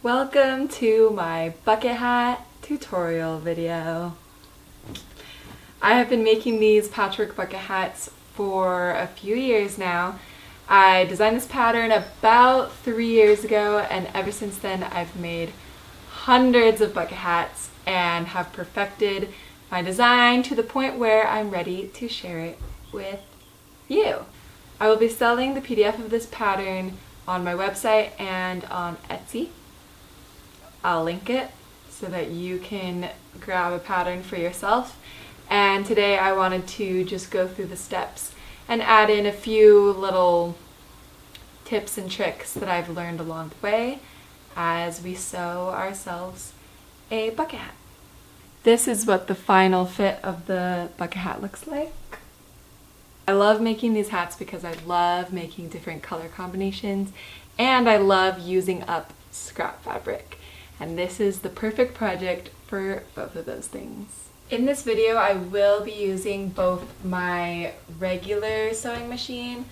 Welcome to my bucket hat tutorial video. I have been making these patchwork bucket hats for a few years now. I designed this pattern about 3 years ago, and ever since then I've made hundreds of bucket hats and have perfected my design to the point where I'm ready to share it with you. I will be selling the PDF of this pattern on my website and on Etsy. I'll link it so that you can grab a pattern for yourself. And today I wanted to just go through the steps and add in a few little tips and tricks that I've learned along the way as we sew ourselves a bucket hat. This is what the final fit of the bucket hat looks like. I love making these hats because I love making different color combinations and I love using up scrap fabric. And this is the perfect project for both of those things. In this video, I will be using both my regular sewing machine.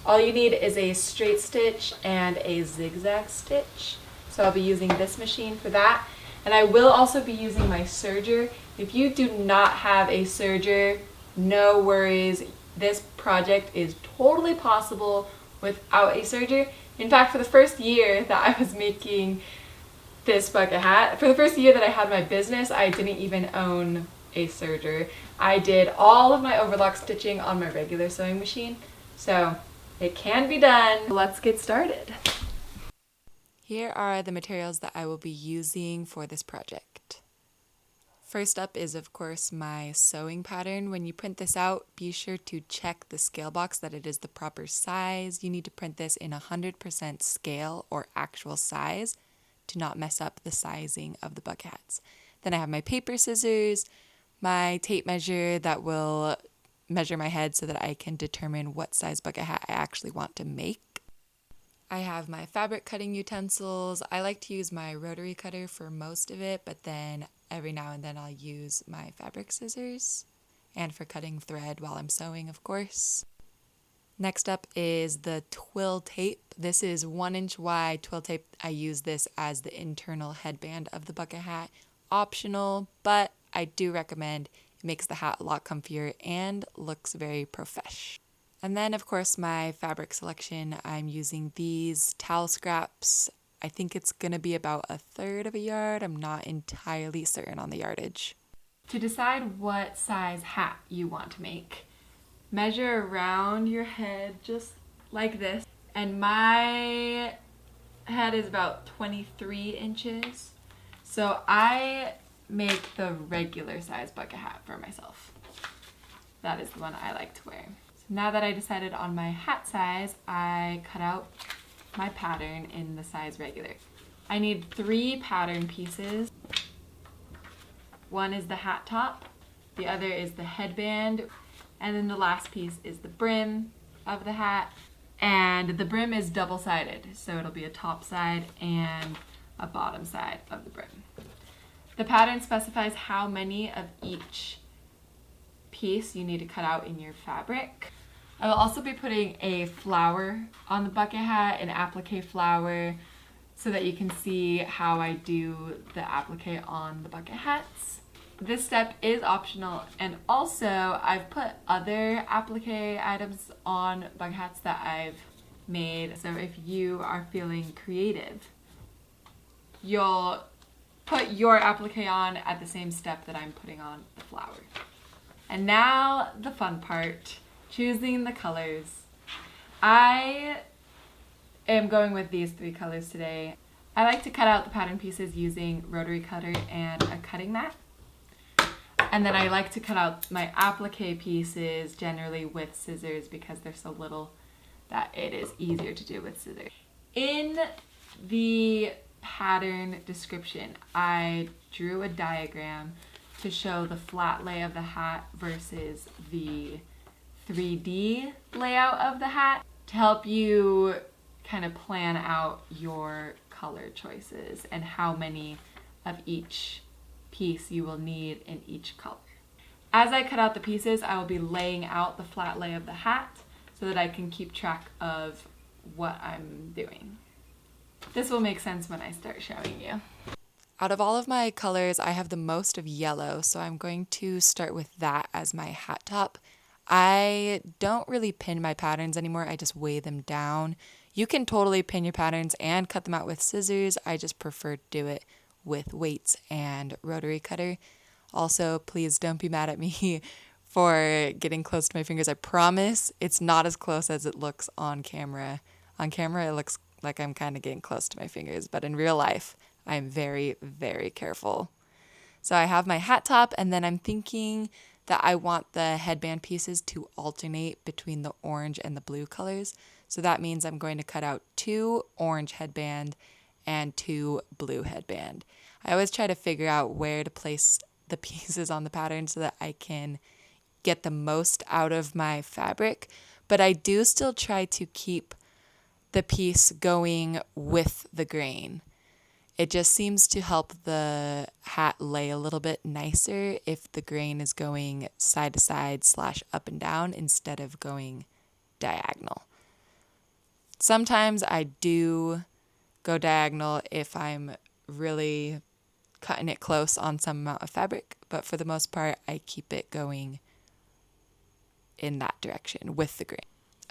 All you need is a straight stitch and a zigzag stitch. So I'll be using this machine for that. And I will also be using my serger. If you do not have a serger, no worries. This project is totally possible without a serger. In fact, for the first year that I was making this bucket hat, for the first year that I had my business, I didn't even own a serger. I did all of my overlock stitching on my regular sewing machine. So it can be done. Let's get started. Here are the materials that I will be using for this project. First up is, of course, my sewing pattern. When you print this out, be sure to check the scale box that it is the proper size. You need to print this in 100% scale or actual size to not mess up the sizing of the bucket hats. Then I have my paper scissors, my tape measure that will measure my head so that I can determine what size bucket hat I actually want to make. I have my fabric cutting utensils. I like to use my rotary cutter for most of it, but then every now and then I'll use my fabric scissors, and for cutting thread while I'm sewing, of course. Next up is the twill tape. This is 1-inch wide twill tape. I use this as the internal headband of the bucket hat. Optional, but I do recommend. It makes the hat a lot comfier and looks very profesh. And then, of course, my fabric selection. I'm using these towel scraps. I think it's going to be about 1/3 of a yard. I'm not entirely certain on the yardage. To decide what size hat you want to make, measure around your head just like this. And my head is about 23 inches. So I make the regular size bucket hat for myself. That is the one I like to wear. So now that I decided on my hat size, I cut out my pattern in the size regular. I need 3 pattern pieces. One is the hat top, the other is the headband, and then the last piece is the brim of the hat. And the brim is double-sided, so it'll be a top side and a bottom side of the brim. The pattern specifies how many of each piece you need to cut out in your fabric. I will also be putting a flower on the bucket hat, an applique flower, so that you can see how I do the applique on the bucket hats. This step is optional, and also I've put other applique items on bucket hats that I've made. So if you are feeling creative, you'll put your applique on at the same step that I'm putting on the flower. And now the fun part, choosing the colors. I am going with these 3 colors today. I like to cut out the pattern pieces using rotary cutter and a cutting mat. And then I like to cut out my applique pieces generally with scissors because they're so little that it is easier to do with scissors. In the pattern description, I drew a diagram to show the flat lay of the hat versus the 3D layout of the hat to help you kind of plan out your color choices and how many of each piece you will need in each color. As I cut out the pieces, I will be laying out the flat lay of the hat so that I can keep track of what I'm doing. This will make sense when I start showing you. Out of all of my colors, I have the most of yellow, so I'm going to start with that as my hat top. I don't really pin my patterns anymore, I just weigh them down. You can totally pin your patterns and cut them out with scissors. I just prefer to do it with weights and rotary cutter. Also, please don't be mad at me for getting close to my fingers. I promise it's not as close as it looks on camera. On camera, it looks like I'm kind of getting close to my fingers, but in real life, I'm very, very careful. So I have my hat top, and then I'm thinking that I want the headband pieces to alternate between the orange and the blue colors. So that means I'm going to cut out 2 orange headband and 2 blue headband. I always try to figure out where to place the pieces on the pattern so that I can get the most out of my fabric, but I do still try to keep the piece going with the grain. It just seems to help the hat lay a little bit nicer if the grain is going side to side / up and down instead of going diagonal. Sometimes I do go diagonal if I'm really cutting it close on some amount of fabric, but for the most part, I keep it going in that direction with the grain.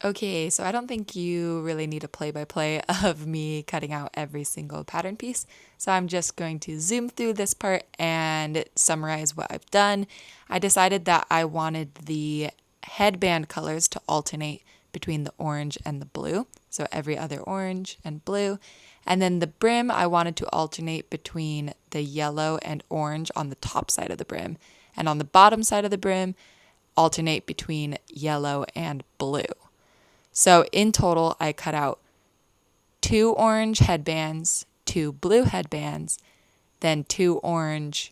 Okay, so I don't think you really need a play-by-play of me cutting out every single pattern piece. So I'm just going to zoom through this part and summarize what I've done. I decided that I wanted the headband colors to alternate between the orange and the blue. So every other orange and blue. And then the brim, I wanted to alternate between the yellow and orange on the top side of the brim. And on the bottom side of the brim, alternate between yellow and blue. So in total, I cut out 2 orange headbands, 2 blue headbands, then 2 orange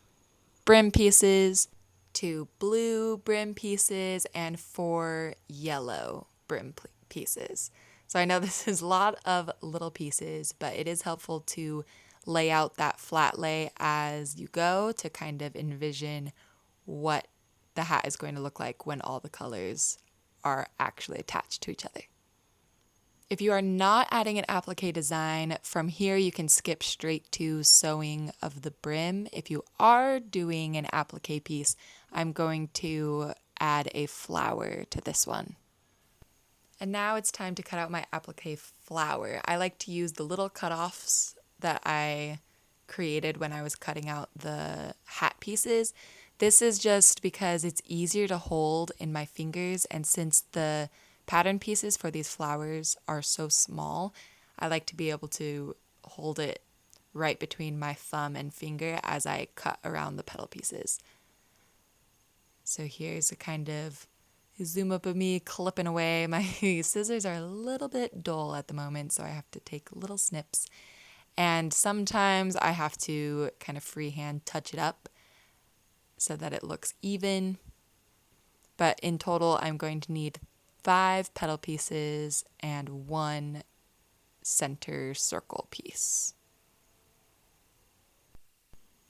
brim pieces, 2 blue brim pieces, and 4 yellow brim pieces. So I know this is a lot of little pieces, but it is helpful to lay out that flat lay as you go to kind of envision what the hat is going to look like when all the colors are actually attached to each other. If you are not adding an applique design, from here you can skip straight to sewing of the brim. If you are doing an applique piece, I'm going to add a flower to this one. And now it's time to cut out my applique flower. I like to use the little cutoffs that I created when I was cutting out the hat pieces. This is just because it's easier to hold in my fingers, and since the pattern pieces for these flowers are so small, I like to be able to hold it right between my thumb and finger as I cut around the petal pieces. So here's a kind of zoom up of me clipping away. My scissors are a little bit dull at the moment, so I have to take little snips. And sometimes I have to kind of freehand touch it up so that it looks even. But in total, I'm going to need 5 petal pieces and 1 center circle piece.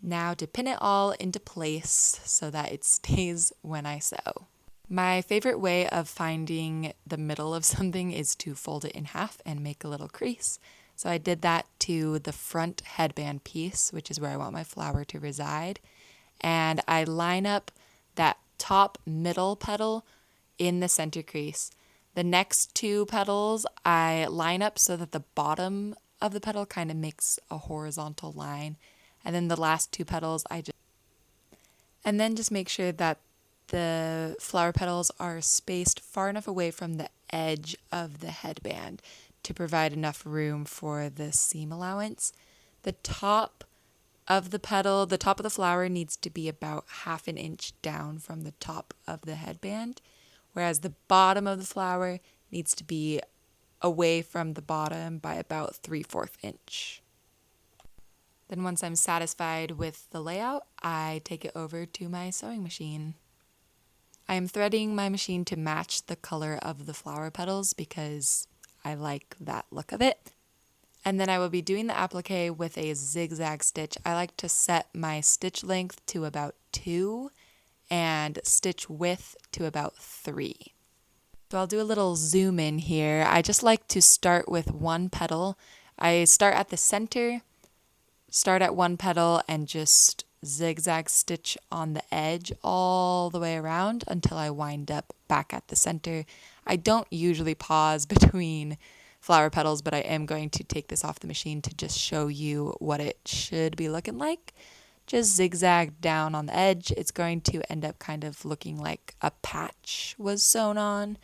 Now to pin it all into place so that it stays when I sew. My favorite way of finding the middle of something is to fold it in half and make a little crease. So I did that to the front headband piece, which is where I want my flower to reside. And I line up that top middle petal in the center crease. The next 2 petals I line up so that the bottom of the petal kind of makes a horizontal line. And then the last 2 petals just make sure that the flower petals are spaced far enough away from the edge of the headband to provide enough room for the seam allowance. The top of the petal, the top of the flower needs to be about 1/2 inch down from the top of the headband, whereas the bottom of the flower needs to be away from the bottom by about 3/4 inch. Then once I'm satisfied with the layout, I take it over to my sewing machine. I am threading my machine to match the color of the flower petals because I like that look of it. And then I will be doing the applique with a zigzag stitch. I like to set my stitch length to about 2 and stitch width to about 3. So I'll do a little zoom in here. I just like to start with 1 petal I start at the center, start at one petal, and just zigzag stitch on the edge all the way around until I wind up back at the center. I don't usually pause between flower petals, but I am going to take this off the machine to just show you what it should be looking like. Just zigzag down on the edge. It's going to end up kind of looking like a patch was sewn on.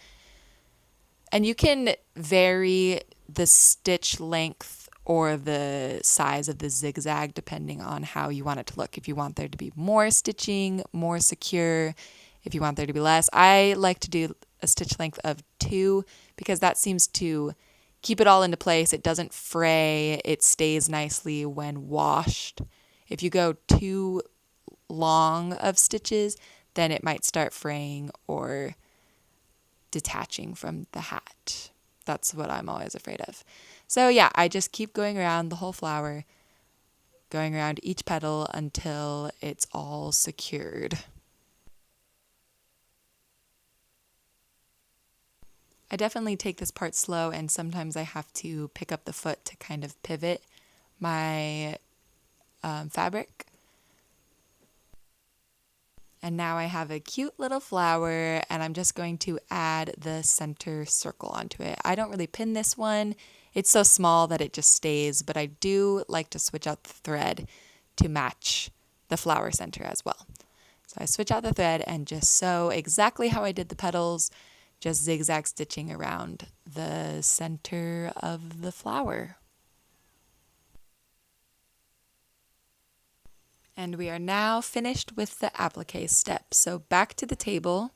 And you can vary the stitch length or the size of the zigzag depending on how you want it to look. If you want there to be more stitching, more secure, if you want there to be less. I like to do a stitch length of 2 because that seems to keep it all into place. It doesn't fray. It stays nicely when washed. If you go too long of stitches, then it might start fraying or detaching from the hat. That's what I'm always afraid of. So yeah, I just keep going around the whole flower, going around each petal until it's all secured. I definitely take this part slow, and sometimes I have to pick up the foot to kind of pivot my fabric. And now I have a cute little flower, and I'm just going to add the center circle onto it. I don't really pin this one. It's so small that it just stays, but I do like to switch out the thread to match the flower center as well. So I switch out the thread and just sew exactly how I did the petals, just zigzag stitching around the center of the flower. And we are now finished with the applique step. So back to the table,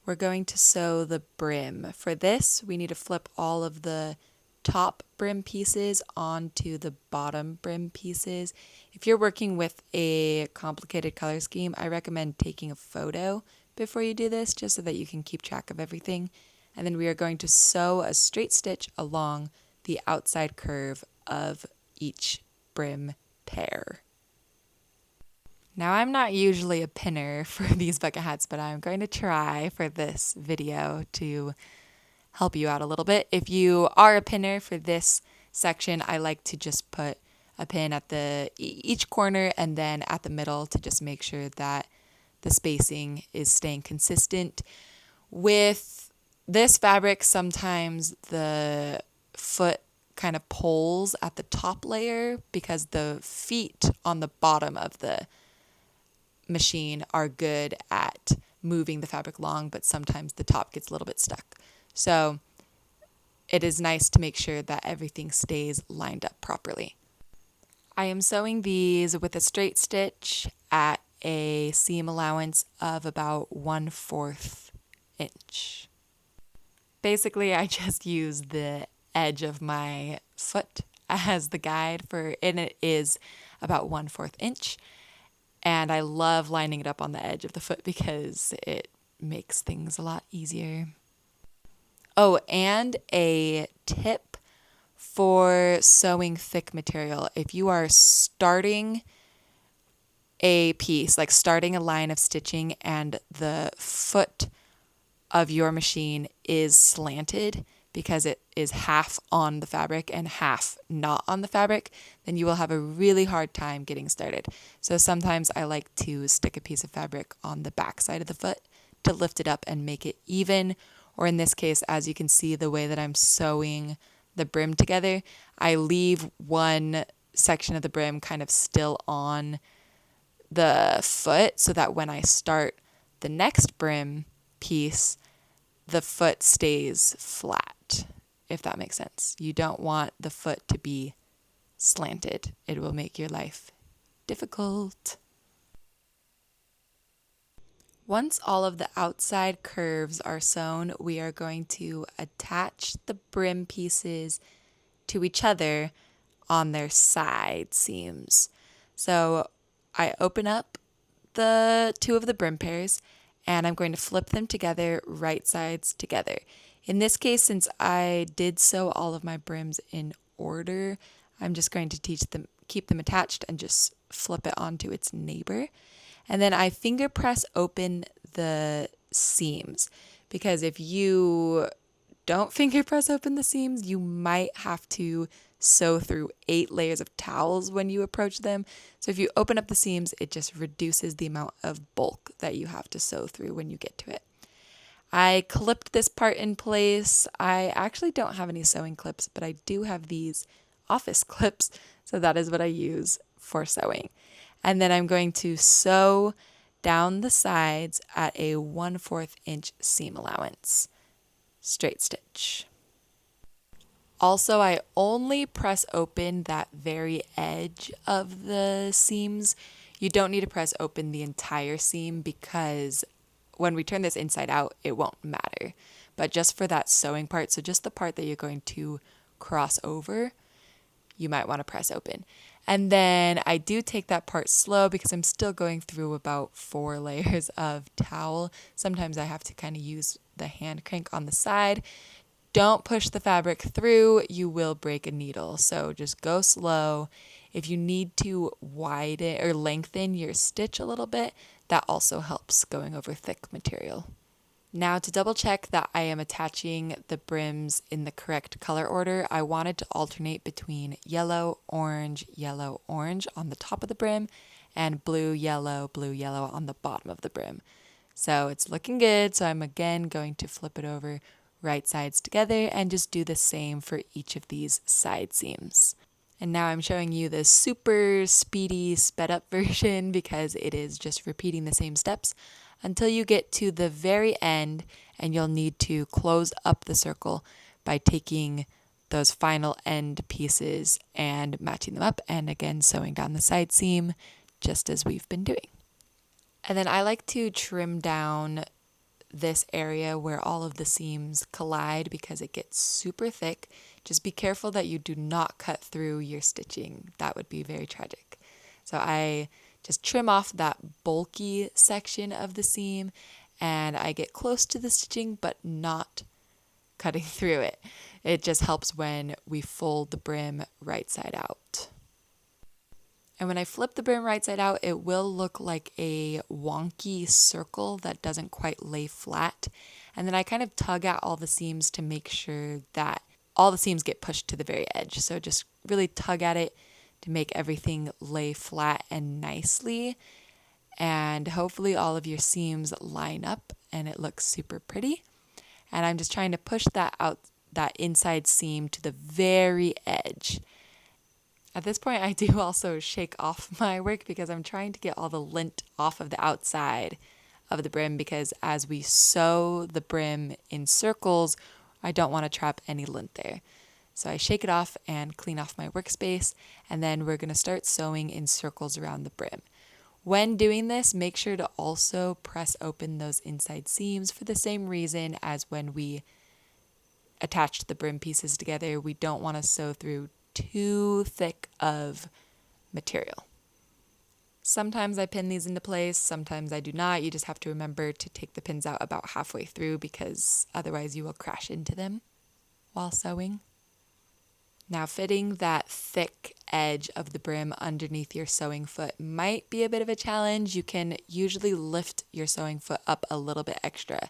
we're going to sew the brim. For this, we need to flip all of the top brim pieces onto the bottom brim pieces. If you're working with a complicated color scheme, I recommend taking a photo before you do this, just so that you can keep track of everything. And then we are going to sew a straight stitch along the outside curve of each brim pair. Now, I'm not usually a pinner for these bucket hats, but I'm going to try for this video to help you out a little bit. If you are a pinner for this section, I like to just put a pin at each corner and then at the middle to just make sure that the spacing is staying consistent. With this fabric, sometimes the foot kind of pulls at the top layer because the feet on the bottom of the machine are good at moving the fabric along, but sometimes the top gets a little bit stuck. So it is nice to make sure that everything stays lined up properly. I am sewing these with a straight stitch at a seam allowance of about 1/4 inch. Basically, I just use the edge of my foot as the guide and it is about 1/4 inch. And I love lining it up on the edge of the foot because it makes things a lot easier. Oh, and a tip for sewing thick material. If you are starting a piece, like starting a line of stitching, and the foot of your machine is slanted because it is half on the fabric and half not on the fabric, then you will have a really hard time getting started. So sometimes I like to stick a piece of fabric on the back side of the foot to lift it up and make it even. Or in this case, as you can see, the way that I'm sewing the brim together, I leave one section of the brim kind of still on the foot so that when I start the next brim piece, the foot stays flat, if that makes sense. You don't want the foot to be slanted. It will make your life difficult. Once all of the outside curves are sewn, we are going to attach the brim pieces to each other on their side seams. So I open up the two of the brim pairs and I'm going to flip them together, right sides together. In this case, since I did sew all of my brims in order, I'm just going to keep them attached and just flip it onto its neighbor. And then I finger press open the seams, because if you don't finger press open the seams, you might have to sew through 8 layers of towels when you approach them. So if you open up the seams, it just reduces the amount of bulk that you have to sew through when you get to it. I clipped this part in place. I actually don't have any sewing clips, but I do have these office clips, so that is what I use for sewing. And then I'm going to sew down the sides at a 1/4 inch seam allowance, straight stitch. Also, I only press open that very edge of the seams. You don't need to press open the entire seam because when we turn this inside out, it won't matter. But just for that sewing part, so just the part that you're going to cross over, you might want to press open. And then I do take that part slow because I'm still going through about 4 layers of towel. Sometimes I have to kind of use the hand crank on the side. Don't push the fabric through, you will break a needle. So just go slow. If you need to widen or lengthen your stitch a little bit, that also helps going over thick material. Now to double check that I am attaching the brims in the correct color order, I wanted to alternate between yellow, orange on the top of the brim and blue, yellow on the bottom of the brim. So it's looking good. So I'm again going to flip it over right sides together and just do the same for each of these side seams. And now I'm showing you the super speedy sped up version because it is just repeating the same steps until you get to the very end, and you'll need to close up the circle by taking those final end pieces and matching them up and again sewing down the side seam just as we've been doing. And then I like to trim down this area where all of the seams collide because it gets super thick. Just be careful that you do not cut through your stitching. That would be very tragic. So I just trim off that bulky section of the seam and I get close to the stitching but not cutting through it. It just helps when we fold the brim right side out. And when I flip the brim right side out, it will look like a wonky circle that doesn't quite lay flat. And then I kind of tug at all the seams to make sure that all the seams get pushed to the very edge. So just really tug at it to make everything lay flat and nicely. And hopefully all of your seams line up and it looks super pretty. And I'm just trying to push that out, that inside seam to the very edge. At this point, I do also shake off my work because I'm trying to get all the lint off of the outside of the brim because as we sew the brim in circles, I don't want to trap any lint there. So I shake it off and clean off my workspace, and then we're going to start sewing in circles around the brim. When doing this, make sure to also press open those inside seams for the same reason as when we attached the brim pieces together. We don't want to sew through too thick of material. Sometimes I pin these into place, sometimes I do not. You just have to remember to take the pins out about halfway through because otherwise you will crash into them while sewing. Now fitting that thick edge of the brim underneath your sewing foot might be a bit of a challenge. You can usually lift your sewing foot up a little bit extra,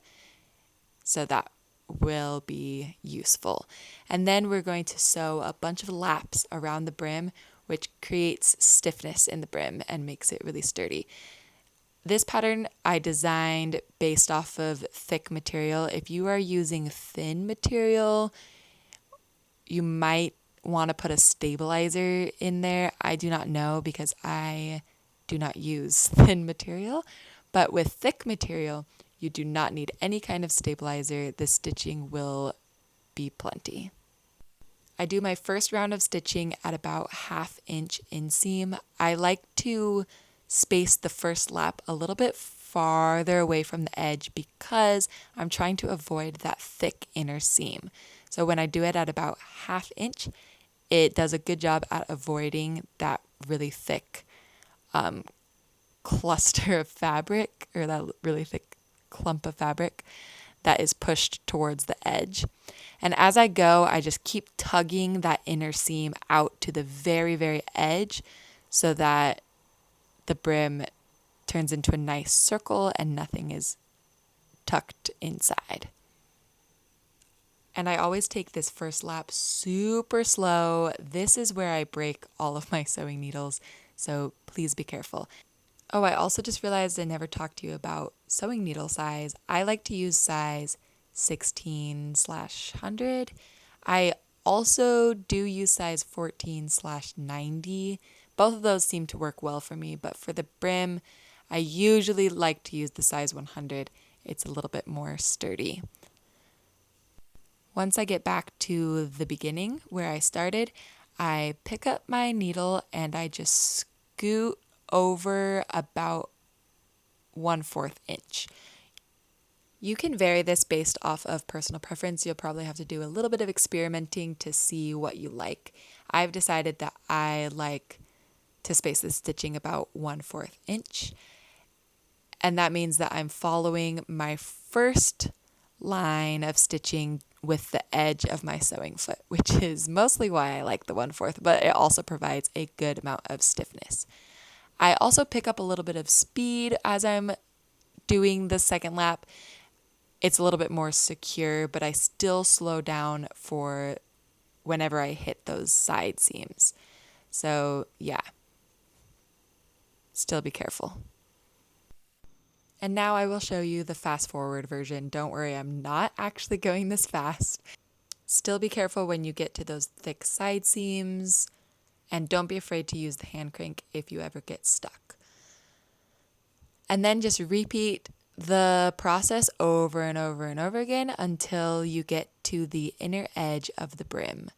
so that will be useful. And then we're going to sew a bunch of laps around the brim, which creates stiffness in the brim and makes it really sturdy. This pattern I designed based off of thick material. If you are using thin material, you might want to put a stabilizer in there. I do not know because I do not use thin material, but with thick material, you do not need any kind of stabilizer. The stitching will be plenty. I do my first round of stitching at about 1/2 inch inseam. I like to space the first lap a little bit farther away from the edge because I'm trying to avoid that thick inner seam. So when I do it at about 1/2 inch, it does a good job at avoiding that really thick cluster of fabric, or that really thick clump of fabric that is pushed towards the edge. And as I go, I just keep tugging that inner seam out to the very, very edge so that the brim turns into a nice circle and nothing is tucked inside. And I always take this first lap super slow. This is where I break all of my sewing needles, so please be careful. Oh, I also just realized I never talked to you about sewing needle size. I like to use size 16/100. I also do use size 14/90. Both of those seem to work well for me, but for the brim, I usually like to use the size 100. It's a little bit more sturdy. Once I get back to the beginning where I started, I pick up my needle and I just scoot over about 1/4 inch. You can vary this based off of personal preference. You'll probably have to do a little bit of experimenting to see what you like. I've decided that I like to space the stitching about 1/4 inch. And that means that I'm following my first line of stitching with the edge of my sewing foot, which is mostly why I like the 1/4, but it also provides a good amount of stiffness. I also pick up a little bit of speed as I'm doing the second lap. It's a little bit more secure, but I still slow down for whenever I hit those side seams. So yeah, still be careful. And now I will show you the fast forward version. Don't worry, I'm not actually going this fast. Still be careful when you get to those thick side seams, and don't be afraid to use the hand crank if you ever get stuck. And then just repeat the process over and over and over again until you get to the inner edge of the brim.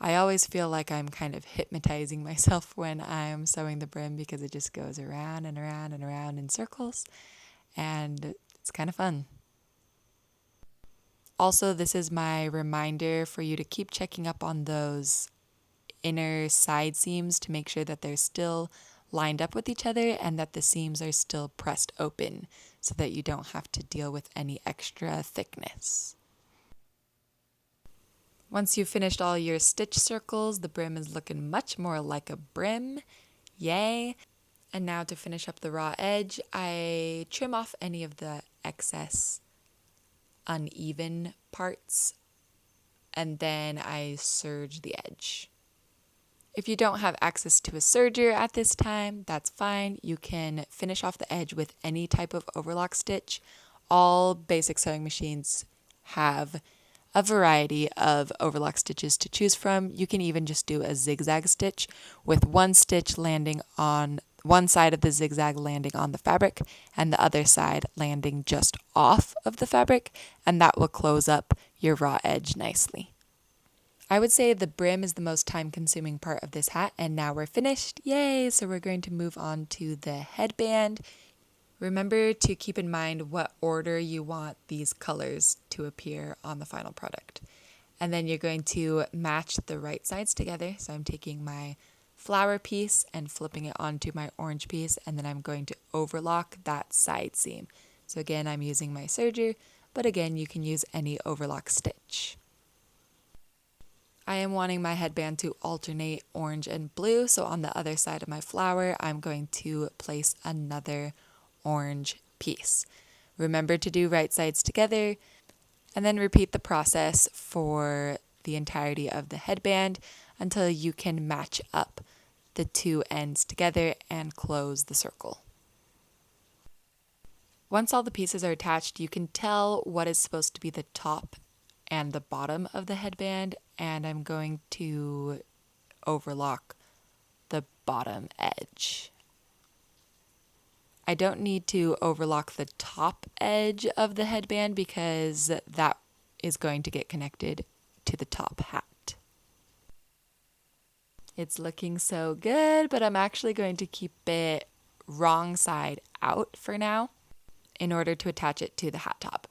I always feel like I'm kind of hypnotizing myself when I'm sewing the brim because it just goes around and around and around in circles, and it's kind of fun. Also, this is my reminder for you to keep checking up on those inner side seams to make sure that they're still lined up with each other and that the seams are still pressed open so that you don't have to deal with any extra thickness. Once you've finished all your stitch circles, the brim is looking much more like a brim. Yay! And now to finish up the raw edge, I trim off any of the excess uneven parts, and then I serge the edge. If you don't have access to a serger at this time, that's fine. You can finish off the edge with any type of overlock stitch. All basic sewing machines have a variety of overlock stitches to choose from. You can even just do a zigzag stitch with one stitch landing on one side of the zigzag landing on the fabric and the other side landing just off of the fabric, and that will close up your raw edge nicely. I would say the brim is the most time-consuming part of this hat, and now we're finished. Yay! So we're going to move on to the headband. Remember to keep in mind what order you want these colors to appear on the final product. And then you're going to match the right sides together. So I'm taking my flower piece and flipping it onto my orange piece, and then I'm going to overlock that side seam. So again, I'm using my serger, but again, you can use any overlock stitch. I am wanting my headband to alternate orange and blue, so on the other side of my flower, I'm going to place another orange piece. Remember to do right sides together, and then repeat the process for the entirety of the headband until you can match up the two ends together and close the circle. Once all the pieces are attached, you can tell what is supposed to be the top and the bottom of the headband, and I'm going to overlock the bottom edge. I don't need to overlock the top edge of the headband because that is going to get connected to the top hat. It's looking so good, but I'm actually going to keep it wrong side out for now in order to attach it to the hat top.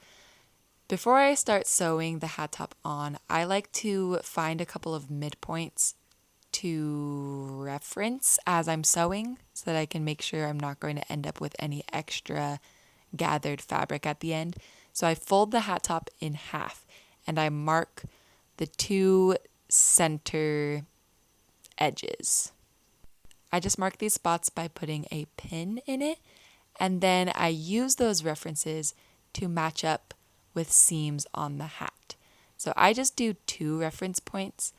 Before I start sewing the hat top on, I like to find a couple of midpoints to reference as I'm sewing so that I can make sure I'm not going to end up with any extra gathered fabric at the end. So I fold the hat top in half and I mark the two center edges. I just mark these spots by putting a pin in it, and then I use those references to match up with seams on the hat. So I just do 2 reference points.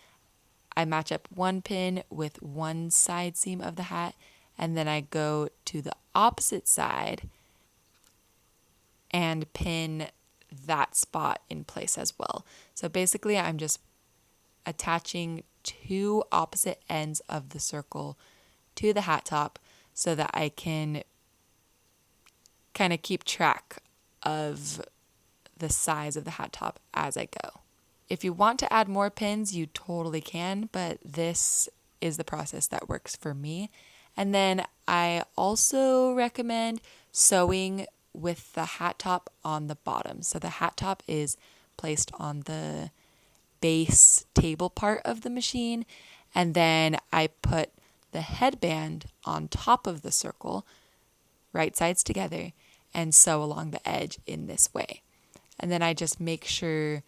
I match up one pin with one side seam of the hat, and then I go to the opposite side and pin that spot in place as well. So basically I'm just attaching 2 opposite ends of the circle to the hat top so that I can kind of keep track of the size of the hat top as I go. If you want to add more pins, you totally can, but this is the process that works for me. And then I also recommend sewing with the hat top on the bottom. So the hat top is placed on the base table part of the machine, and then I put the headband on top of the circle, right sides together, and sew along the edge in this way. And then I just make sure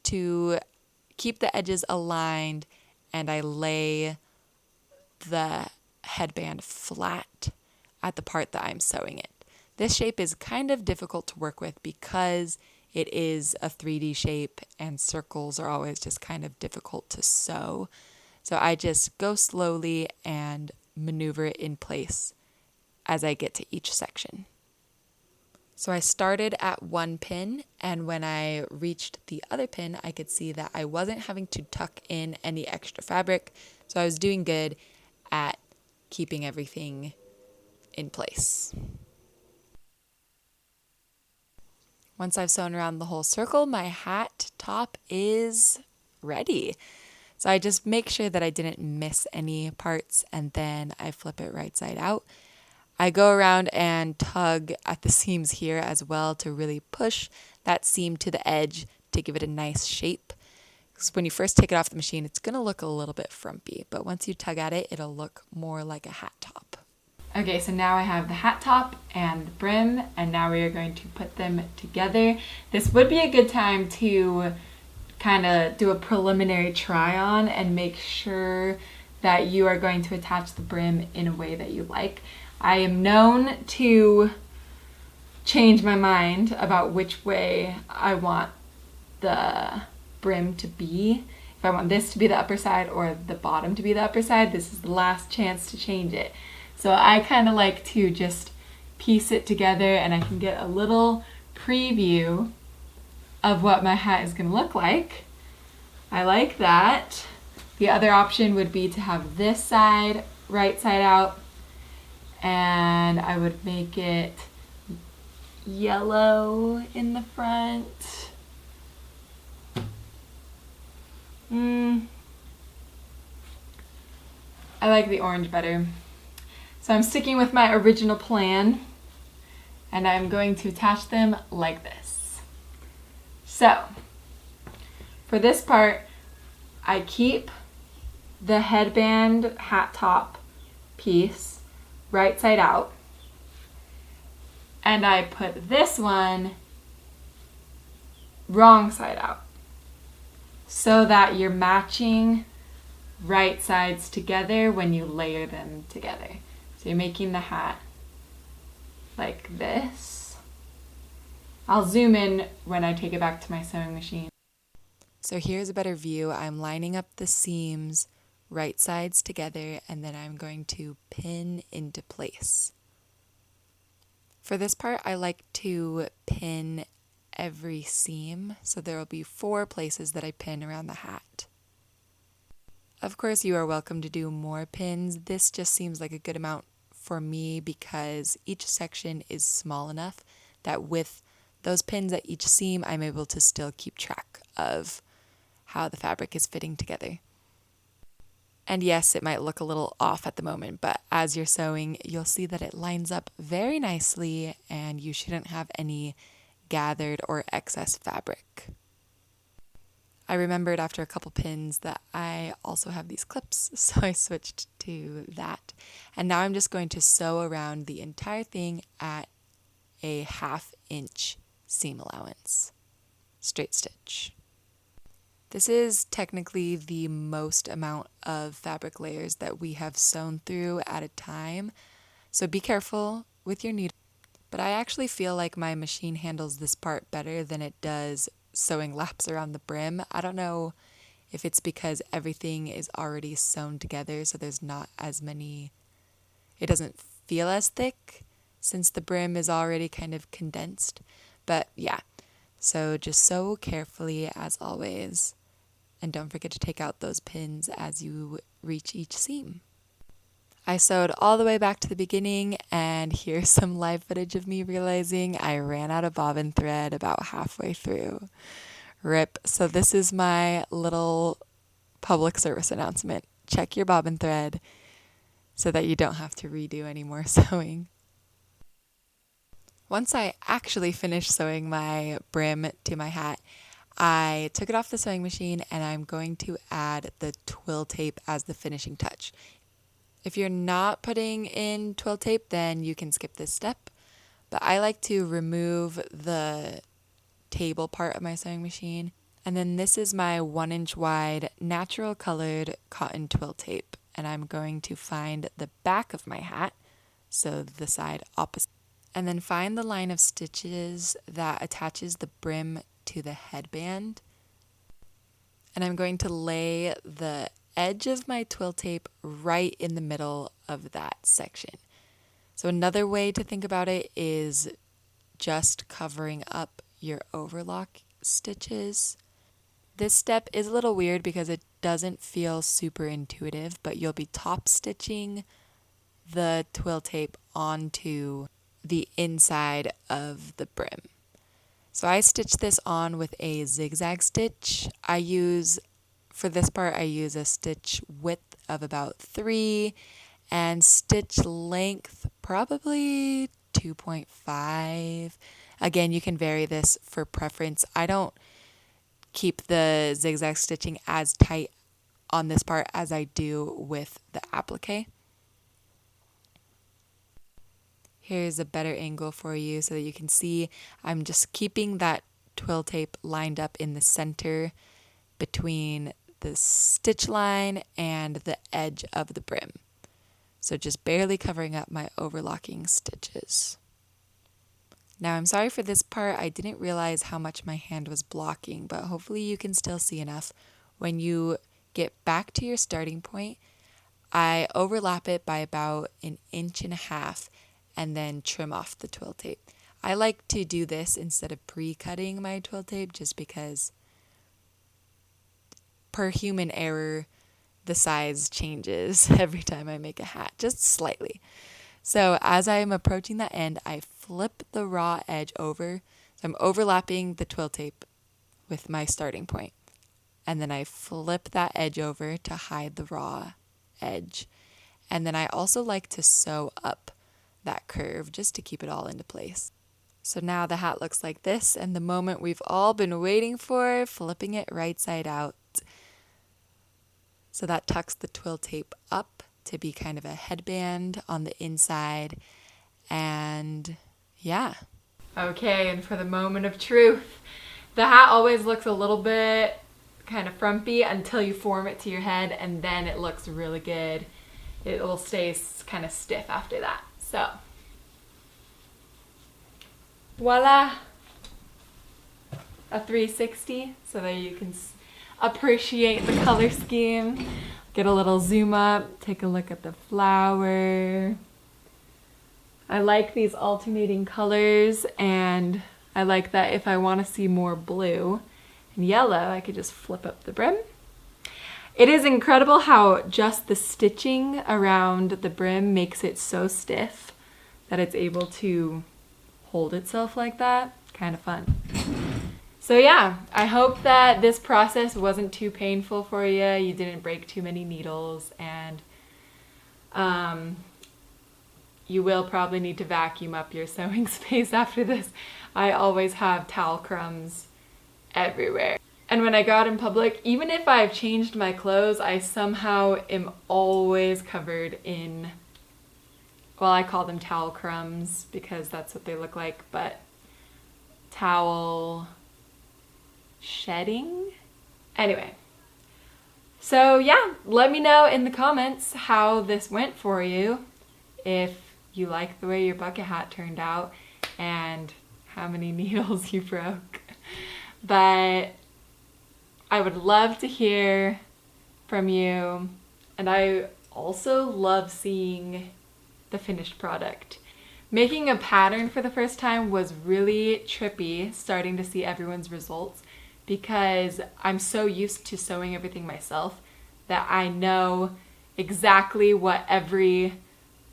to keep the edges aligned, and I lay the headband flat at the part that I'm sewing it. This shape is kind of difficult to work with because it is a 3D shape and circles are always just kind of difficult to sew. So I just go slowly and maneuver it in place as I get to each section. So I started at one pin, and when I reached the other pin, I could see that I wasn't having to tuck in any extra fabric. So I was doing good at keeping everything in place. Once I've sewn around the whole circle, my hat top is ready. So I just make sure that I didn't miss any parts, and then I flip it right side out. I go around and tug at the seams here as well to really push that seam to the edge to give it a nice shape. Because when you first take it off the machine, it's going to look a little bit frumpy, but once you tug at it, it'll look more like a hat top. Okay, so now I have the hat top and the brim, and now we are going to put them together. This would be a good time to kind of do a preliminary try on and make sure that you are going to attach the brim in a way that you like. I am known to change my mind about which way I want the brim to be. If I want this to be the upper side or the bottom to be the upper side, this is the last chance to change it. So I kind of like to just piece it together, and I can get a little preview of what my hat is going to look like. I like that. The other option would be to have this side right side out, and I would make it yellow in the front. I like the orange better. So I'm sticking with my original plan, and I'm going to attach them like this. So for this part, I keep the headband hat top piece right side out, and I put this one wrong side out so that you're matching right sides together when you layer them together. So you're making the hat like this. I'll zoom in when I take it back to my sewing machine. So here's a better view. I'm lining up the seams right sides together, and then I'm going to pin into place. For this part, I like to pin every seam, so there will be 4 places that I pin around the hat. Of course, you are welcome to do more pins. This just seems like a good amount for me because each section is small enough that with those pins at each seam, I'm able to still keep track of how the fabric is fitting together. And yes, it might look a little off at the moment, but as you're sewing, you'll see that it lines up very nicely and you shouldn't have any gathered or excess fabric. I remembered after a couple pins that I also have these clips, so I switched to that. And now I'm just going to sew around the entire thing at a 1/2 inch seam allowance, straight stitch. This is technically the most amount of fabric layers that we have sewn through at a time, so be careful with your needle. But I actually feel like my machine handles this part better than it does sewing laps around the brim. I don't know if it's because everything is already sewn together, so there's not as many, it doesn't feel as thick since the brim is already kind of condensed. But yeah, so just sew carefully as always. And don't forget to take out those pins as you reach each seam. I sewed all the way back to the beginning, and here's some live footage of me realizing I ran out of bobbin thread about halfway through. Rip. So this is my little public service announcement. Check your bobbin thread so that you don't have to redo any more sewing. Once I actually finished sewing my brim to my hat, I took it off the sewing machine and I'm going to add the twill tape as the finishing touch. If you're not putting in twill tape, then you can skip this step. But I like to remove the table part of my sewing machine. And then this is my 1-inch wide natural colored cotton twill tape. And I'm going to find the back of my hat, so the side opposite. And then find the line of stitches that attaches the brim to the headband. And I'm going to lay the edge of my twill tape right in the middle of that section. So another way to think about it is just covering up your overlock stitches. This step is a little weird because it doesn't feel super intuitive, but you'll be top stitching the twill tape onto the inside of the brim. So I stitched this on with a zigzag stitch. For this part, I use a stitch width of about 3 and stitch length probably 2.5. Again, you can vary this for preference. I don't keep the zigzag stitching as tight on this part as I do with the applique. Here's a better angle for you so that you can see I'm just keeping that twill tape lined up in the center between the stitch line and the edge of the brim. So just barely covering up my overlocking stitches. Now I'm sorry for this part, I didn't realize how much my hand was blocking, but hopefully you can still see enough. When you get back to your starting point, I overlap it by about 1.5 inches and then trim off the twill tape. I like to do this instead of pre-cutting my twill tape just because per human error, the size changes every time I make a hat, just slightly. So as I am approaching that end, I flip the raw edge over. So I'm overlapping the twill tape with my starting point. And then I flip that edge over to hide the raw edge. And then I also like to sew up that curve just to keep it all into place. So now the hat looks like this, and the moment we've all been waiting for, flipping it right side out. So that tucks the twill tape up to be kind of a headband on the inside. And yeah. Okay, and for the moment of truth, the hat always looks a little bit kind of frumpy until you form it to your head, and then it looks really good. It will stay kind of stiff after that. So, voila, a 360, so that you can appreciate the color scheme. Get a little zoom up, take a look at the flower. I like these alternating colors, and I like that if I want to see more blue and yellow, I could just flip up the brim. It is incredible how just the stitching around the brim makes it so stiff that it's able to hold itself like that. Kind of fun. So yeah, I hope that this process wasn't too painful for you. You didn't break too many needles, and you will probably need to vacuum up your sewing space after this. I always have towel crumbs everywhere. And when I go out in public, even if I've changed my clothes, I somehow am always covered in, well, I call them towel crumbs because that's what they look like, but towel shedding? Anyway, so yeah, let me know in the comments how this went for you, if you like the way your bucket hat turned out, and how many needles you broke. but I would love to hear from you. And I also love seeing the finished product. Making a pattern for the first time was really trippy, starting to see everyone's results, because I'm so used to sewing everything myself that I know exactly what every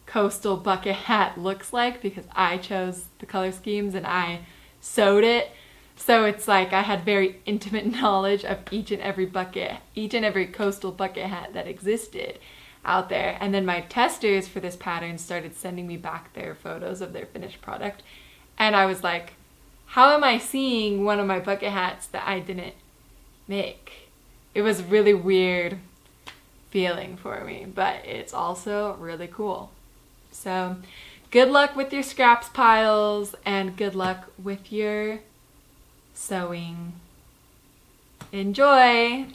Coastal Bucket Hat looks like because I chose the color schemes and I sewed it. So it's like I had very intimate knowledge of each and every Coastal Bucket Hat that existed out there. And then my testers for this pattern started sending me back their photos of their finished product. And I was like, how am I seeing one of my bucket hats that I didn't make? It was a really weird feeling for me, but it's also really cool. So good luck with your scraps piles and good luck with your sewing. Enjoy!